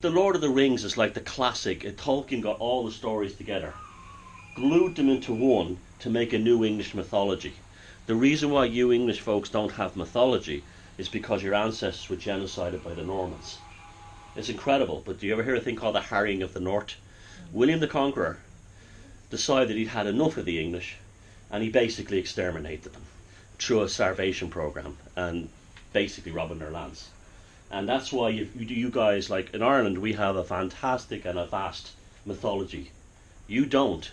The Lord of the Rings is like the classic. Tolkien got all the stories together, glued them into one to make a new English mythology. The reason why you English folks don't have mythology is because your ancestors were genocided by the Normans. It's incredible, but do you ever hear a thing called the Harrying of the North? William the Conqueror decided he'd had enough of the English, and he basically exterminated them through a starvation program and basically robbing their lands. And that's why you guys, like in Ireland, we have a fantastic and a vast mythology. You don't,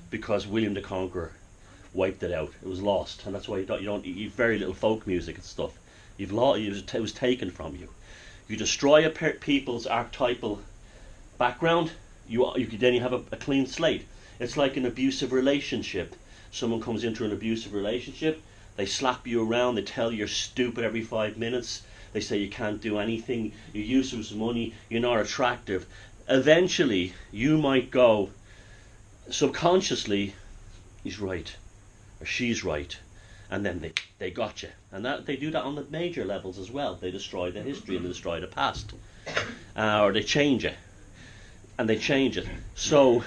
because William the Conqueror wiped it out. It was lost, and that's why you very little folk music and stuff. It was taken from you. You destroy a people's archetypal background, then you have a clean slate. It's like an abusive relationship. Someone comes into an abusive relationship, they slap you around, they tell you you're stupid every 5 minutes. They say you can't do anything, you're useless money, you're not attractive. Eventually, you might go, subconsciously, he's right, or she's right, and then they got you. And that they do that on the major levels as well. They destroy the history and they destroy the past. Or they change it. And they change it. So,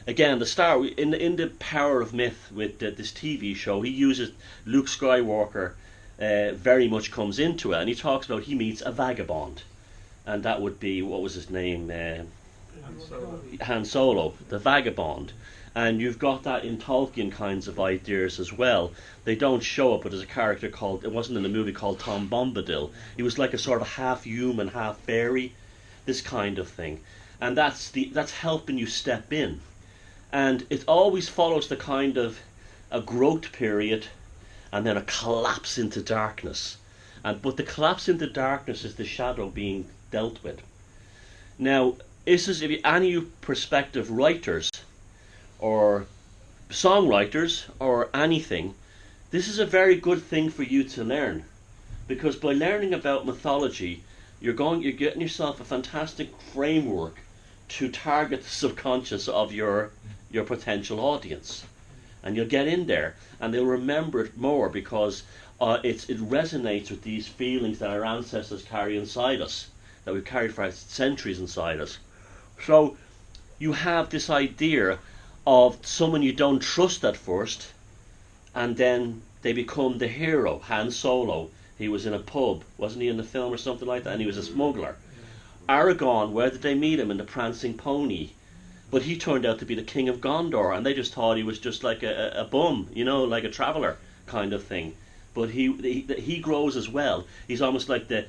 again, the star, in the Power of Myth with this TV show, he uses Luke Skywalker. Very much comes into it, and he talks about he meets a vagabond, and that would be, what was his name? Han Solo, the vagabond. And you've got that in Tolkien kinds of ideas as well. They don't show it, but there's a character called, it wasn't in the movie, called Tom Bombadil. He was like a sort of half human, half fairy, this kind of thing, and that's helping you step in, and it always follows the kind of a growth period and then a collapse into darkness. But the collapse into darkness is the shadow being dealt with. Now, this is, if you, any prospective writers or songwriters or anything, this is a very good thing for you to learn, because by learning about mythology, you're getting yourself a fantastic framework to target the subconscious of your potential audience. And you'll get in there, and they'll remember it more because it resonates with these feelings that our ancestors carry inside us, that we've carried for centuries inside us. So you have this idea of someone you don't trust at first, and then they become the hero. Han Solo, he was in a pub, wasn't he, in the film or something like that, and he was a smuggler. Aragorn, where did they meet him? In the Prancing Pony. But he turned out to be the king of Gondor, and they just thought he was just like a bum, like a traveller kind of thing. But he grows as well. He's almost like the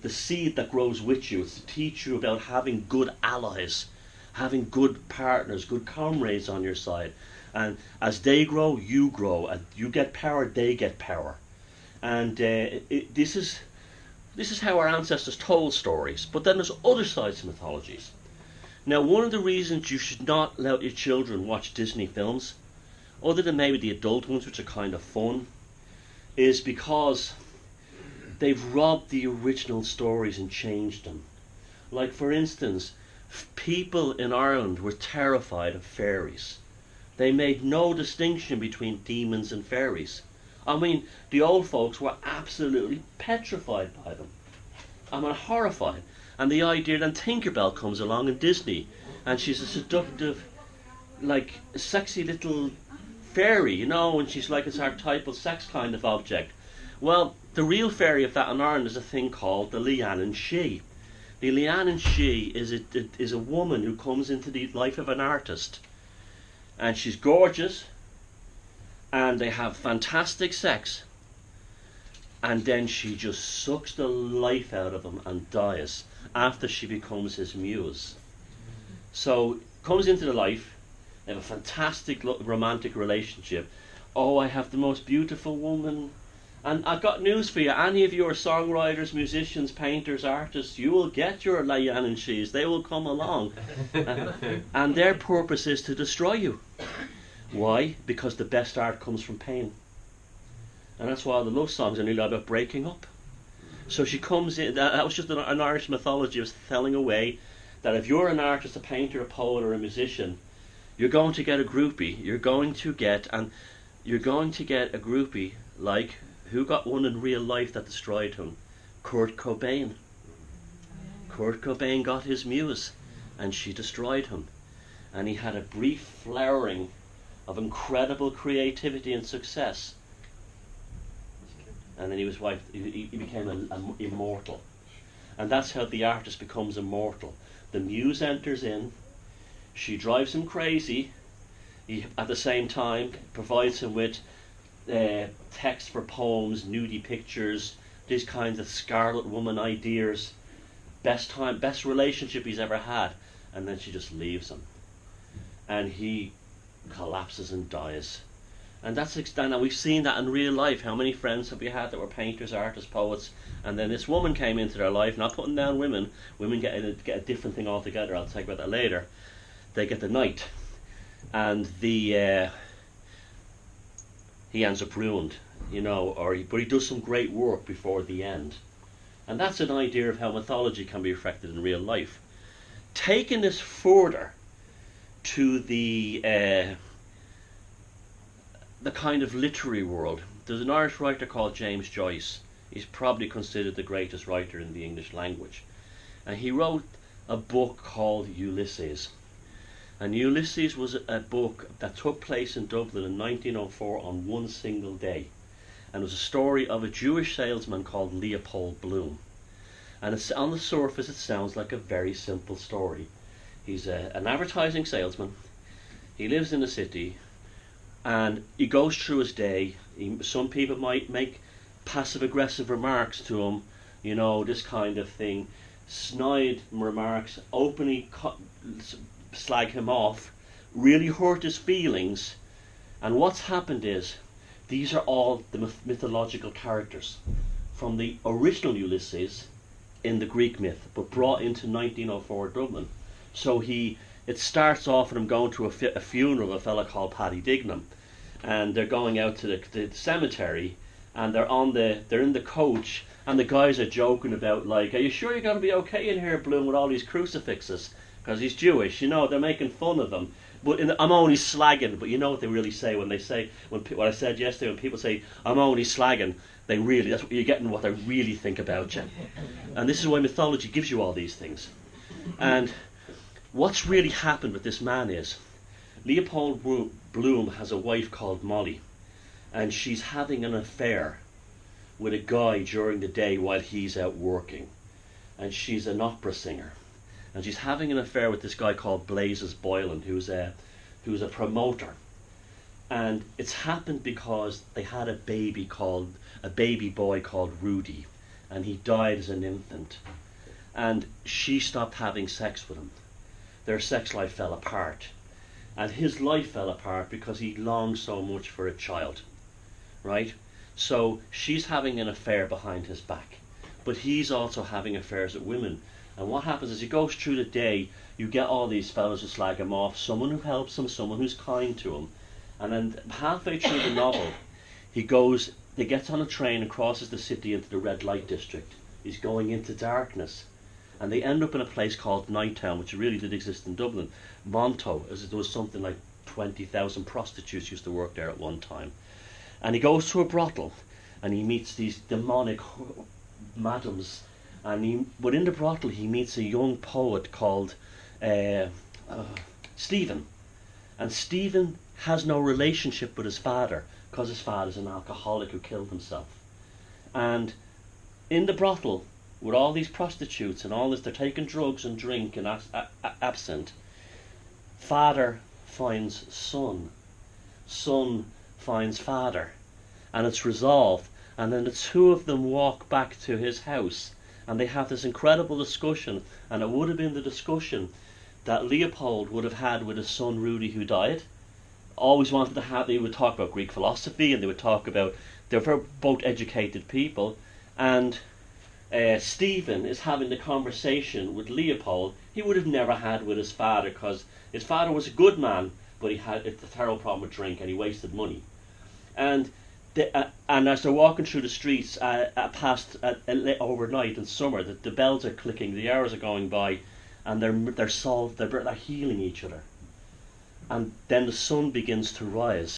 seed that grows with you. It's to teach you about having good allies, having good partners, good comrades on your side. And as they grow, you grow. And you get power, they get power. And this is how our ancestors told stories. But then there's other sides to mythologies. Now, one of the reasons you should not let your children watch Disney films, other than maybe the adult ones, which are kind of fun, is because they've robbed the original stories and changed them. Like, for instance, people in Ireland were terrified of fairies. They made no distinction between demons and fairies. I mean, the old folks were absolutely petrified by them. Horrified. And the idea, then Tinkerbell comes along in Disney, and she's a seductive, like, sexy little fairy, and she's like this archetypal sex kind of object. Well, the real fairy of that in Ireland is a thing called the Leannan She. The Leannan She is a woman who comes into the life of an artist, and she's gorgeous, and they have fantastic sex, and then she just sucks the life out of him and dies after she becomes his muse. So comes into the life, they have a fantastic romantic relationship. Oh, I have the most beautiful woman. And I've got news for you. Any of you are songwriters, musicians, painters, artists, you will get your Leannan She's. They will come along. And their purpose is to destroy you. Why? Because the best art comes from pain. And that's why the love songs are nearly about breaking up. So she comes in, that was just an Irish mythology. It was telling away that if you're an artist, a painter, a poet, or a musician, you're going to get a groupie. You're going to get a groupie like, who got one in real life that destroyed him? Kurt Cobain. Kurt Cobain got his muse, and she destroyed him. And he had a brief flowering of incredible creativity and success. And then he became immortal. And that's how the artist becomes immortal. The muse enters in, she drives him crazy, he at the same time provides him with text for poems, nudie pictures, these kinds of Scarlet Woman ideas, best relationship he's ever had, and then she just leaves him. And he collapses and dies. And and we've seen that in real life. How many friends have we had that were painters, artists, poets, and then this woman came into their life, not putting down women get a different thing altogether, I'll talk about that later. They get the knight, and he ends up ruined, but he does some great work before the end. And that's an idea of how mythology can be reflected in real life. Taking this further to the kind of literary world, there's an Irish writer called James Joyce. He's probably considered the greatest writer in the English language. And he wrote a book called Ulysses. And Ulysses was a book that took place in Dublin in 1904 on one single day. And it was a story of a Jewish salesman called Leopold Bloom. And on the surface it sounds like a very simple story. He's an advertising salesman. He lives in the city, and he goes through his day. Some people might make passive-aggressive remarks to him, this kind of thing. Snide remarks, openly slag him off, really hurt his feelings. And what's happened is, these are all the mythological characters from the original Ulysses in the Greek myth, but brought into 1904 Dublin. So it starts off with him going to a funeral of a fella called Paddy Dignam, and they're going out to the cemetery, and they're in the coach, and the guys are joking about, like, are you sure you're going to be okay in here, Bloom, with all these crucifixes? Because he's Jewish, they're making fun of him. But I'm only slagging, but you know what they really say when they say, what I said yesterday, when people say, I'm only slagging, that's what you're getting, what they really think about you. And this is why mythology gives you all these things. And what's really happened with this man is, Leopold Bloom has a wife called Molly, and she's having an affair with a guy during the day while he's out working. And she's an opera singer. And she's having an affair with this guy called Blazes Boylan, who's a promoter. And it's happened because they had a baby boy called Rudy, and he died as an infant. And she stopped having sex with him. Their sex life fell apart. And his life fell apart because he longed so much for a child. Right? So she's having an affair behind his back. But he's also having affairs with women. And what happens is he goes through the day, you get all these fellas who slag him off, someone who helps him, someone who's kind to him. And then halfway through the novel, he gets on a train and crosses the city into the red light district. He's going into darkness. And they end up in a place called Nighttown, which really did exist in Dublin. Monto, as there was something like 20,000 prostitutes used to work there at one time. And he goes to a brothel, and he meets these demonic madams. But in the brothel he meets a young poet called Stephen. And Stephen has no relationship with his father, because his father's an alcoholic who killed himself. And in the brothel, with all these prostitutes and all this, they're taking drugs and drink and absinthe. Father finds son. Son finds father. And it's resolved. And then the two of them walk back to his house. And they have this incredible discussion, and it would have been the discussion that Leopold would have had with his son Rudy, who died. Always wanted to have, they would talk about Greek philosophy, and they would talk about, they're both educated people, and Stephen is having the conversation with Leopold he would have never had with his father, because his father was a good man, but he had a terrible problem with drink, and he wasted money. And as they're walking through the streets past overnight in summer, the bells are clicking, the hours are going by, and they're healing each other. And then the sun begins to rise.